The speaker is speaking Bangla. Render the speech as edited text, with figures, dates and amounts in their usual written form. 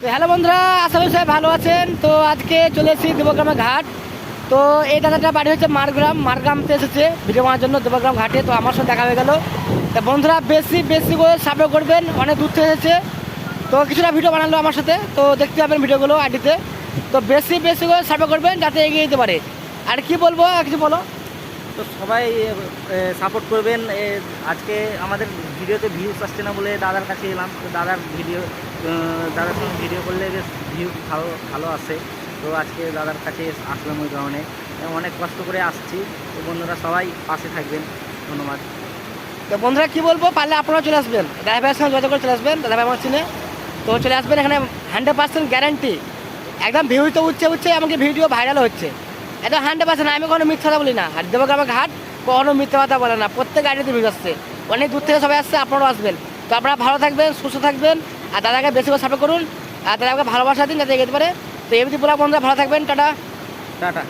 তো হ্যালো বন্ধুরা, আশা করি সবাই ভালো আছেন। তো আজকে চলে এসেছি দেবগ্রামে ঘাট। তো এই দাদাটা বাড়ি হচ্ছে মারগ্রামতে এসেছে ভিডিও বানার জন্য দেবগ্রাম ঘাটে। তো আমার সাথে দেখা হয়ে গেল। তো বন্ধুরা বেশি বেশি করে সাপোর্ট করবেন, অনেক দূর থেকে এসেছে। তো কিছুটা ভিডিও বানালো আমার সাথে, তো দেখতে পাবেন ভিডিওগুলো আইডিতে। তো বেশি বেশি করে সাপোর্ট করবেন যাতে এগিয়ে যেতে পারে। আর কি বলবো, কিছু বলো। তো সবাই সাপোর্ট করবেন। আজকে আমাদের ভিডিওতে ভিউজ আসছে না বলে দাদার কাছে এলাম। তো দাদার সঙ্গে ভিডিও করলে বেশ ভিউ ভালো ভালো আসে। তো আজকে দাদার কাছে আসলাম ওই কারণে। অনেক কষ্ট করে আসছি। তো বন্ধুরা সবাই পাশে থাকবেন, ধন্যবাদ। তো বন্ধুরা কি বলবো, পারলে আপনারা চলে আসবেন, দাদাভাইয়ের সঙ্গে যোগাযোগ করে চলে আসবেন। দাদাভাই আমার চিনে, তো চলে আসবেন। এখানে 100% গ্যারান্টি, একদম ভিউ তো উঠছে, এমনকি ভিডিও ভাইরাল হচ্ছে। একদম 100%। আমি কোনো মিথ্যা কথা বলি না। আর দেবগ্রামের ঘাট কোনো মিথ্যা কথা বলে না, প্রত্যেক আইডিতে ভিউ আসছে, অনেক দূর থেকে সবাই আসছে, আপনারাও আসবেন। তো আপনারা ভালো থাকবেন, সুস্থ থাকবেন, আর দাদাকে বেশি করে সাপোর্ট করুন, আর দাদাকে ভালোবাসা দিন যাতে এগিয়ে যেতে পারে। তো এমনি বলা বন্ধুরা, ভালো থাকবেন, টাটা। টাটা।